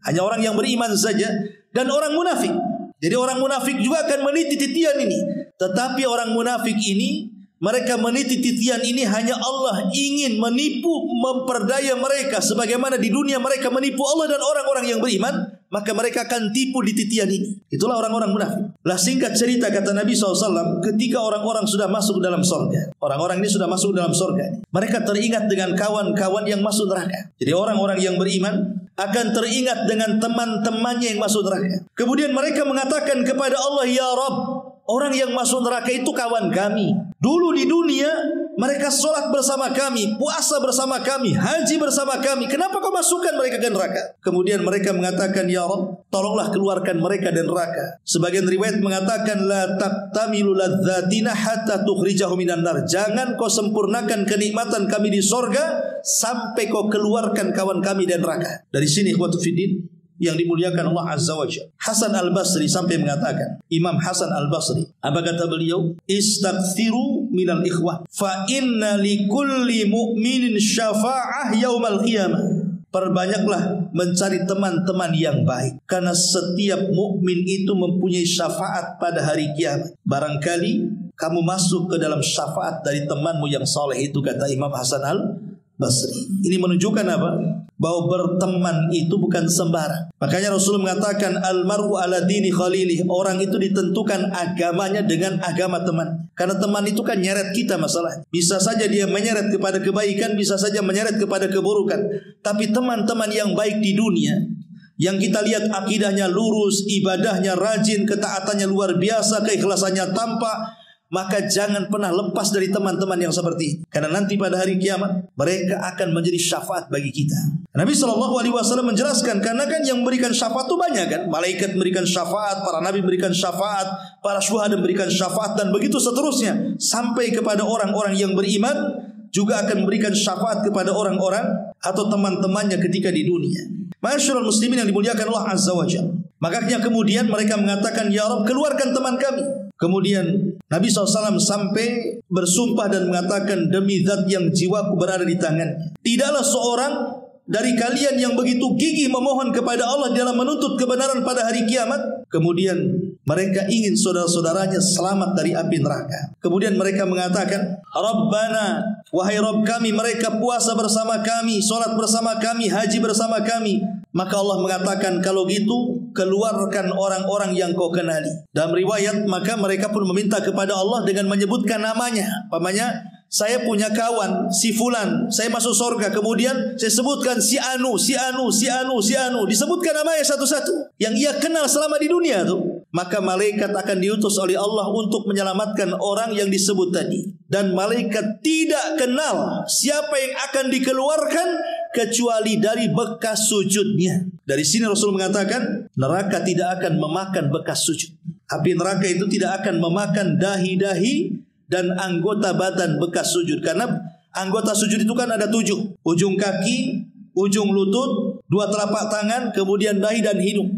Hanya orang yang beriman saja dan orang munafik. Jadi orang munafik juga akan meniti titian ini. Tetapi orang munafik ini, mereka meniti titian ini hanya Allah ingin menipu, memperdaya mereka. Sebagaimana di dunia mereka menipu Allah dan orang-orang yang beriman, maka mereka akan tipu di titian ini. Itulah orang-orang munafik. Lah singkat cerita, kata Nabi SAW, ketika orang-orang sudah masuk dalam surga, orang-orang ini sudah masuk dalam surga, mereka teringat dengan kawan-kawan yang masuk neraka. Jadi orang-orang yang beriman akan teringat dengan teman-temannya yang masuk neraka. Kemudian mereka mengatakan kepada Allah, Ya Rabb, orang yang masuk neraka itu kawan kami. Dulu di dunia mereka sholat bersama kami, puasa bersama kami, haji bersama kami. Kenapa kau masukkan mereka ke neraka? Kemudian mereka mengatakan, Ya Rabb, tolonglah keluarkan mereka dari neraka. Sebagian riwayat mengatakan, La taqtamilu ladzatina hatta tukhrijahu minan nar. Jangan kau sempurnakan kenikmatan kami di sorga sampai kau keluarkan kawan kami dari neraka. Dari sini ikhwatu fiddin yang dimuliakan Allah Azza wa Jalla, Hasan Al-Basri sampai mengatakan, Imam Hasan Al-Basri, apa kata beliau? Istaghfiru minal ikhwah fa inna likulli mu'minin syafa'ah yaumal qiyamah. Perbanyaklah mencari teman-teman yang baik, karena setiap mukmin itu mempunyai syafaat pada hari kiamat. Barangkali kamu masuk ke dalam syafaat dari temanmu yang saleh itu, kata Imam Hasan Al-Basri. Ini menunjukkan apa? Bahwa berteman itu bukan sembarang. Makanya Rasul mengatakan al-mar'u ala dini khalilih. Orang itu ditentukan agamanya dengan agama teman. Karena teman itu kan nyeret kita masalah. Bisa saja dia menyeret kepada kebaikan, bisa saja menyeret kepada keburukan. Tapi teman-teman yang baik di dunia, yang kita lihat akidahnya lurus, ibadahnya rajin, ketaatannya luar biasa, keikhlasannya tampak, maka jangan pernah lepas dari teman-teman yang seperti ini. Karena nanti pada hari kiamat mereka akan menjadi syafaat bagi kita. Nabi SAW menjelaskan, karena kan yang memberikan syafaat itu banyak kan. Malaikat memberikan syafaat, para nabi memberikan syafaat, para syuhada memberikan syafaat, dan begitu seterusnya. Sampai kepada orang-orang yang beriman juga akan memberikan syafaat kepada orang-orang atau teman-temannya ketika di dunia. Ma'asyiral muslimin yang dimuliakan Allah Azza wa Jalla. Makanya kemudian mereka mengatakan, ya Rabb, keluarkan teman kami. Kemudian Nabi SAW sampai bersumpah dan mengatakan, demi zat yang jiwaku berada di tangannya, tidaklah seorang dari kalian yang begitu gigih memohon kepada Allah dalam menuntut kebenaran pada hari kiamat, kemudian mereka ingin saudara-saudaranya selamat dari api neraka. Kemudian mereka mengatakan, Rabbana, wahai Rabb kami, mereka puasa bersama kami, sholat bersama kami, haji bersama kami. Maka Allah mengatakan, kalau gitu keluarkan orang-orang yang kau kenali. Dalam riwayat, maka mereka pun meminta kepada Allah dengan menyebutkan namanya. Pamannya, saya punya kawan si fulan, saya masuk surga. Kemudian saya sebutkan si Anu, si Anu, si Anu, si Anu. Disebutkan namanya satu-satu yang ia kenal selama di dunia tuh. Maka malaikat akan diutus oleh Allah untuk menyelamatkan orang yang disebut tadi. Dan malaikat tidak kenal siapa yang akan dikeluarkan kecuali dari bekas sujudnya. Dari sini Rasul mengatakan, neraka tidak akan memakan bekas sujud. Api neraka itu tidak akan memakan dahi-dahi dan anggota badan bekas sujud. Karena anggota sujud itu kan ada 7. Ujung kaki, ujung lutut, 2 telapak tangan, kemudian dahi dan hidung.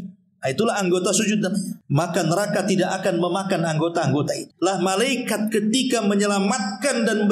Nah, itulah anggota sujud namanya. Maka neraka tidak akan memakan anggota-anggota itu. Lah malaikat ketika menyelamatkan dan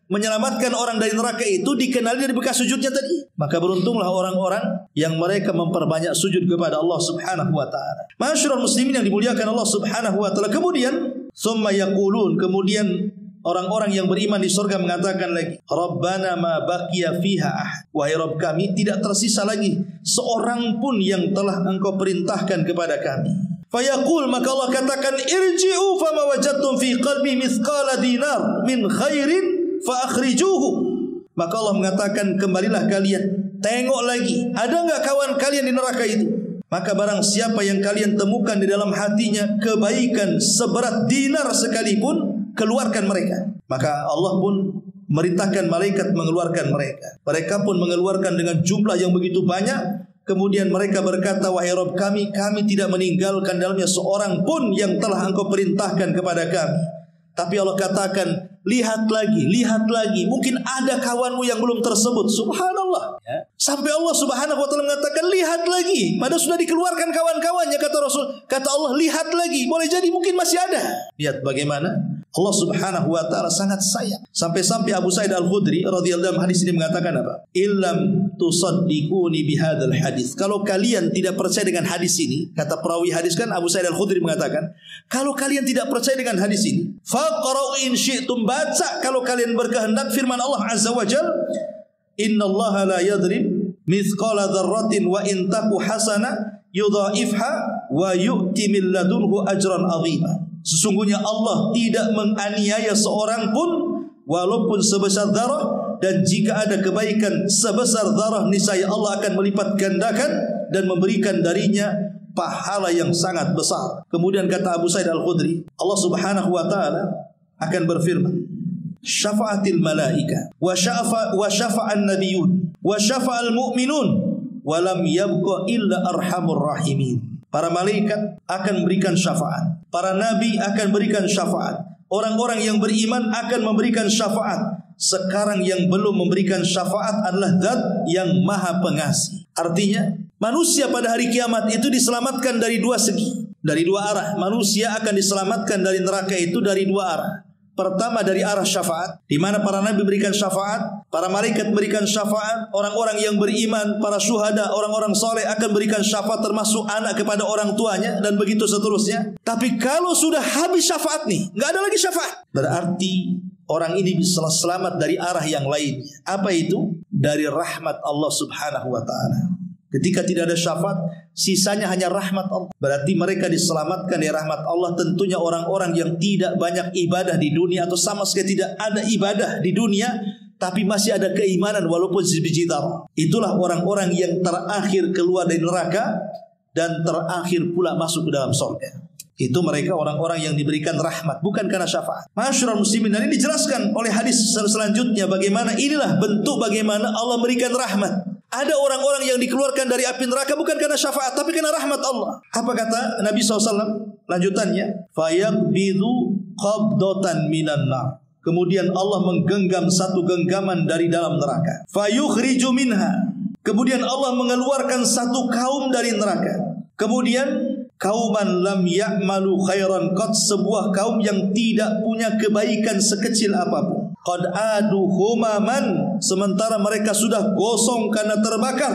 menyelamatkan orang dari neraka itu dikenali dari bekas sujudnya tadi. Maka beruntunglah orang-orang yang mereka memperbanyak sujud kepada Allah Subhanahu wa taala. Ma'asyiral muslimin yang dimuliakan Allah Subhanahu wa taala. Kemudian summa yaqulun, kemudian orang-orang yang beriman di surga mengatakan lagi, Rabbana ma baqiya fiha ahad. Wahai Rabb kami, tidak tersisa lagi seorang pun yang telah Engkau perintahkan kepada kami. Fayaqul, maka Allah katakan, irji'u fama wajadtum fi qalbi mithqala dinar min khairin fa akhrijuhu. Maka Allah mengatakan, kembalilah kalian, tengok lagi, ada enggak kawan kalian di neraka itu? Maka barang siapa yang kalian temukan di dalam hatinya kebaikan seberat dinar sekalipun, keluarkan mereka. Maka Allah pun merintahkan malaikat mengeluarkan mereka. Mereka pun mengeluarkan dengan jumlah yang begitu banyak. Kemudian mereka berkata, wahai Rabb kami, kami tidak meninggalkan dalamnya seorang pun yang telah Engkau perintahkan kepada kami. Tapi Allah katakan, lihat lagi, mungkin ada kawanmu yang belum tersebut. Subhanallah. Sampai Allah Subhanahu wa taala mengatakan, lihat lagi. Padahal sudah dikeluarkan kawan-kawannya, kata Rasul. Kata Allah, lihat lagi. Boleh jadi mungkin masih ada. Lihat bagaimana Allah Subhanahu wa taala sangat sayang. Sampai-sampai Abu Sa'id Al-Khudri radhiyallahu anhu hadis ini mengatakan apa? Illam tusaddiquni bihadzal hadis. Kalau kalian tidak percaya dengan hadis ini, kata perawi hadis kan Abu Sa'id Al-Khudri mengatakan, kalau kalian tidak percaya dengan hadis ini, faqra'u in syi'tum, baca kalau kalian berkehendak firman Allah Azza wa Jalla, innallaha la yadrib mithqala dzarratin wa in taku hasana yudha'ifha wa yu'ti min ladunhu ajran 'azima. Sesungguhnya Allah tidak menganiaya seorang pun walaupun sebesar zarah, dan jika ada kebaikan sebesar zarah niscaya Allah akan melipat gandakan dan memberikan darinya pahala yang sangat besar. Kemudian kata Abu Sa'id Al-Khudri, Allah Subhanahu wa taala akan berfirman, syafa'atil malaika wa syafa'an nabiyyun wa syafa'al mu'minun wa lam yabqa illa arhamur rahimin. Para malaikat akan memberikan syafaat, para nabi akan berikan syafaat, orang-orang yang beriman akan memberikan syafaat, sekarang yang belum memberikan syafaat adalah Zat yang Maha Pengasih. Artinya, manusia pada hari kiamat itu diselamatkan dari dua segi, dari dua arah. Manusia akan diselamatkan dari neraka itu dari dua arah. Pertama dari arah syafaat, di mana para nabi berikan syafaat, para malaikat berikan syafaat, orang-orang yang beriman, para syuhada, orang-orang soleh akan berikan syafaat, termasuk anak kepada orang tuanya, dan begitu seterusnya. Tapi kalau sudah habis syafaat nih, nggak ada lagi syafaat, berarti orang ini bisa selamat dari arah yang lainnya. Apa itu? Dari rahmat Allah Subhanahu wa ta'ala. Ketika tidak ada syafaat, sisanya hanya rahmat Allah. Berarti mereka diselamatkan dari rahmat Allah. Tentunya orang-orang yang tidak banyak ibadah di dunia, atau sama sekali tidak ada ibadah di dunia, tapi masih ada keimanan walaupun sebiji zarah. Itulah orang-orang yang terakhir keluar dari neraka dan terakhir pula masuk ke dalam surga. Itu mereka orang-orang yang diberikan rahmat, bukan karena syafaat. Masyarul muslimin, dan ini dijelaskan oleh hadis selanjutnya bagaimana inilah bentuk bagaimana Allah memberikan rahmat. Ada orang-orang yang dikeluarkan dari api neraka bukan karena syafaat, tapi karena rahmat Allah. Apa kata Nabi SAW? Lanjutannya, fayaqbidhu qabdatan minan nar. Kemudian Allah menggenggam satu genggaman dari dalam neraka. Fayukhriju minha. Kemudian Allah mengeluarkan satu kaum dari neraka. Kemudian kauman lam ya'malu khairan qad, sebuah kaum yang tidak punya kebaikan sekecil apapun. Qad adu humaman, sementara mereka sudah gosong karena terbakar.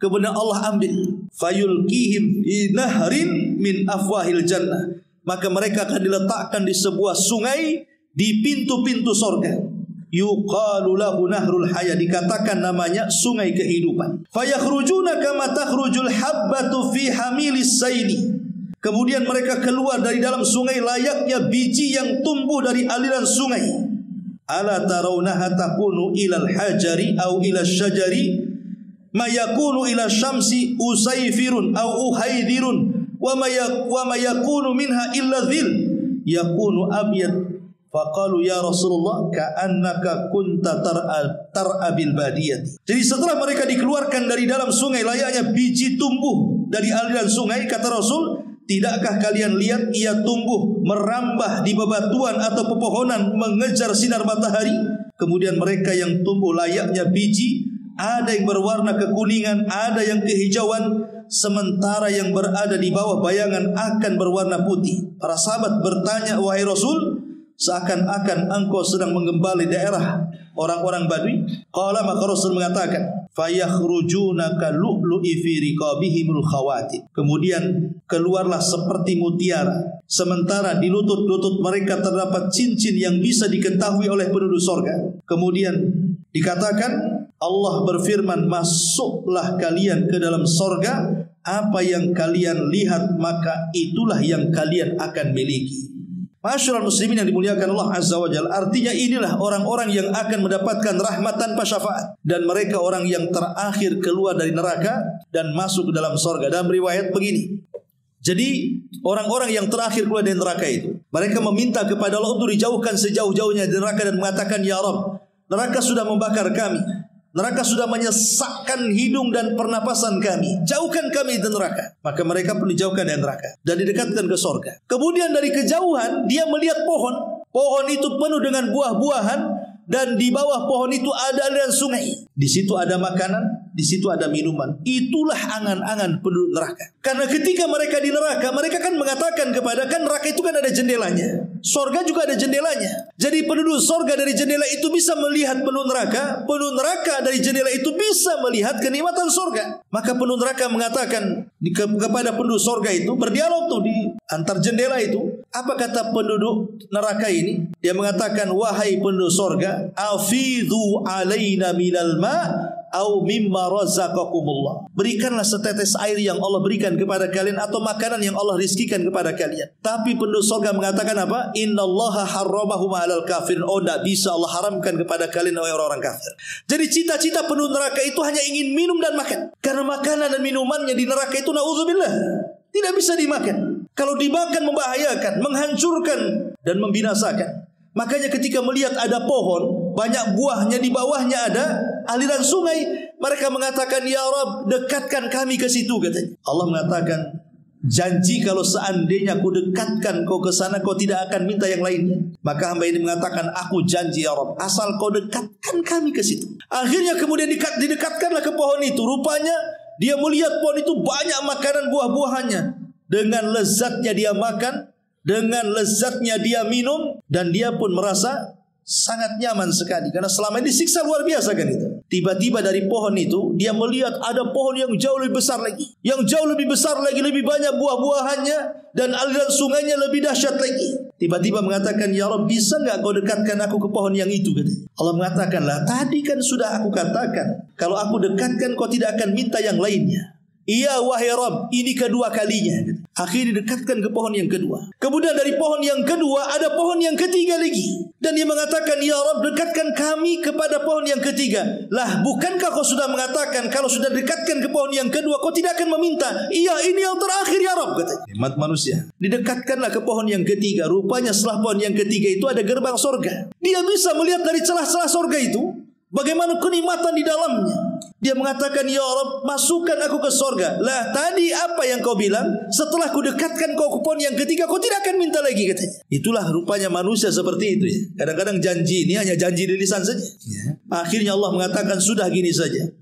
Kemudian Allah ambil, fayulkihim fi nahrin min afwahil jannah, maka mereka akan diletakkan di sebuah sungai di pintu-pintu sorga. Yuqalu lahu nahrul haya, dikatakan namanya sungai kehidupan. Fayakhrujuna kama takhrujul habbatu fi hamilis saili. Kemudian mereka keluar dari dalam sungai layaknya biji yang tumbuh dari aliran sungai. Ala tarawnaha takunu ilal hajari au ila syajari ma yakunu ila syamsi usayfirun au uhaydirun wa ma yakunu minha illa dhil yakunu abyad. Faqalu ya Rasulullah ka'annaka kunta tar'abil badiyati. Jadi setelah mereka dikeluarkan dari dalam sungai layaknya biji tumbuh dari aliran sungai, kata Rasul, tidakkah kalian lihat ia tumbuh merambah di bebatuan atau pepohonan mengejar sinar matahari? Kemudian mereka yang tumbuh layaknya biji, ada yang berwarna kekuningan, ada yang kehijauan, sementara yang berada di bawah bayangan akan berwarna putih. Para sahabat bertanya, wahai Rasul, seakan-akan engkau sedang menggembali daerah orang-orang Badui. Qala, maka Rasul mengatakan, fayakhrujuna kalu'lu'i fi riqabihimul khawatib. Kemudian keluarlah seperti mutiara, sementara di lutut-lutut mereka terdapat cincin yang bisa diketahui oleh penduduk sorga. Kemudian dikatakan, Allah berfirman, masuklah kalian ke dalam sorga, apa yang kalian lihat maka itulah yang kalian akan miliki. Masyarul muslimin yang dimuliakan Allah Azza wa Jalla, artinya inilah orang-orang yang akan mendapatkan rahmat tanpa syafaat, dan mereka orang yang terakhir keluar dari neraka dan masuk ke dalam sorga. Dalam riwayat begini, jadi orang-orang yang terakhir keluar dari neraka itu, mereka meminta kepada Allah untuk dijauhkan sejauh-jauhnya dari neraka dan mengatakan, ya Rabb, neraka sudah membakar kami, neraka sudah menyesakkan hidung dan pernapasan kami, jauhkan kami dari neraka. Maka mereka pun dijauhkan dari neraka dan didekatkan ke sorga. Kemudian dari kejauhan dia melihat pohon. Pohon itu penuh dengan buah-buahan, dan di bawah pohon itu ada aliran sungai. Di situ ada makanan, di situ ada minuman. Itulah angan-angan penduduk neraka. Karena ketika mereka di neraka, mereka kan mengatakan kepada, kan neraka itu kan ada jendelanya, sorga juga ada jendelanya. Jadi penduduk sorga dari jendela itu bisa melihat penduduk neraka dari jendela itu bisa melihat kenikmatan sorga. Maka penduduk neraka mengatakan kepada penduduk sorga itu, berdialog tuh di antar jendela itu. Apa kata penduduk neraka ini? Dia mengatakan, wahai penduduk sorga, afidhu alaina minal ma' au mimma razaqakumullah. Berikanlah setetes air yang Allah berikan kepada kalian, atau makanan yang Allah rizkikan kepada kalian. Tapi penduduk surga mengatakan apa? Innallaha harramahum 'alal kafirin. Oh, tidak bisa, Allah haramkan kepada kalian orang-orang kafir. Jadi cita-cita penduduk neraka itu hanya ingin minum dan makan. Karena makanan dan minumannya di neraka itu na'udzubillah tidak bisa dimakan. Kalau dimakan membahayakan, menghancurkan dan membinasakan. Makanya ketika melihat ada pohon, banyak buahnya, di bawahnya ada aliran sungai, mereka mengatakan, ya Rabb, dekatkan kami ke situ, katanya. Allah mengatakan, Janji kalau seandainya aku dekatkan kau ke sana, kau tidak akan minta yang lainnya. Maka hamba ini mengatakan, aku janji ya Rabb, asal kau dekatkan kami ke situ. Akhirnya kemudian didekatkanlah ke pohon itu. Rupanya dia melihat pohon itu banyak makanan buah-buahannya. Dengan lezatnya dia makan, dengan lezatnya dia minum, dan dia pun merasa sangat nyaman sekali. Karena selama ini siksa luar biasa kan itu. Tiba-tiba dari pohon itu dia melihat ada pohon yang jauh lebih besar lagi, yang jauh lebih besar lagi, lebih banyak buah-buahannya, dan aliran sungainya lebih dahsyat lagi. Tiba-tiba mengatakan, ya Rabb, bisa enggak kau dekatkan aku ke pohon yang itu? Allah mengatakanlah, tadi kan sudah aku katakan, kalau aku dekatkan kau tidak akan minta yang lainnya. Iya wahai Rabb, ini kedua kalinya. Akhirnya didekatkan ke pohon yang kedua. Kemudian dari pohon yang kedua ada pohon yang ketiga lagi. Dan dia mengatakan, ya Rabb, dekatkan kami kepada pohon yang ketiga. Lah, bukankah kau sudah mengatakan kalau sudah dekatkan ke pohon yang kedua kau tidak akan meminta? Iya, ini yang terakhir ya Rabb, katanya. Hemat manusia. Didekatkanlah ke pohon yang ketiga. Rupanya setelah pohon yang ketiga itu ada gerbang sorga. Dia bisa melihat dari celah-celah sorga itu bagaimana kenikmatan di dalamnya. Dia mengatakan, ya Rabb, masukkan aku ke sorga. Lah, tadi apa yang kau bilang? Setelah ku dekatkan kau ke pohon yang ketiga, kau tidak akan minta lagi, katanya. Itulah rupanya manusia seperti itu ya. Kadang-kadang janji ini hanya janji di lisan saja ya. Akhirnya Allah mengatakan, sudah gini saja.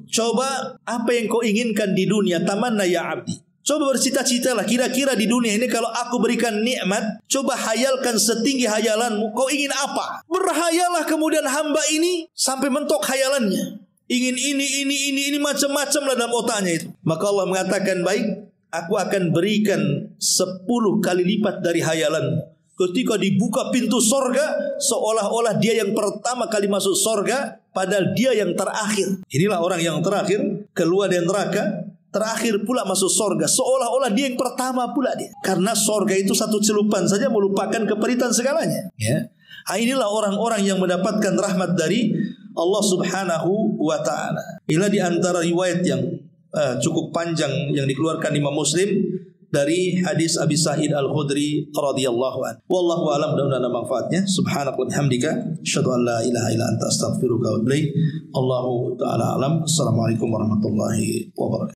Coba apa yang kau inginkan di dunia, tamanna ya abdi. Coba bercita-citalah, kira-kira di dunia ini kalau aku berikan nikmat, coba hayalkan setinggi hayalanmu, kau ingin apa? Berhayalah kemudian hamba ini sampai mentok hayalannya. Ingin ini macam-macam lah dalam otaknya itu. Maka Allah mengatakan, baik, aku akan berikan 10 kali lipat dari hayalanmu. Ketika dibuka pintu sorga, seolah-olah dia yang pertama kali masuk sorga, padahal dia yang terakhir. Inilah orang yang terakhir keluar dari neraka, terakhir pula masuk sorga, seolah-olah dia yang pertama pula dia. Karena sorga itu satu celupan saja melupakan keperitan segalanya ya. Inilah orang-orang yang mendapatkan rahmat dari Allah Subhanahu wa ta'ala. Inilah di antara riwayat yang cukup panjang yang dikeluarkan Imam Muslim dari hadis Abi Sa'id Al-Khudri radhiyallahu anhu. Wallahu a'lam, mudah-mudahan ada manfaatnya. Subhanaka wa bihamdika, asyhadu an la ilaha illa anta, astaghfiruka wa atubu ilaik. Allahu ta'ala alam. Assalamualaikum warahmatullahi wabarakatuh.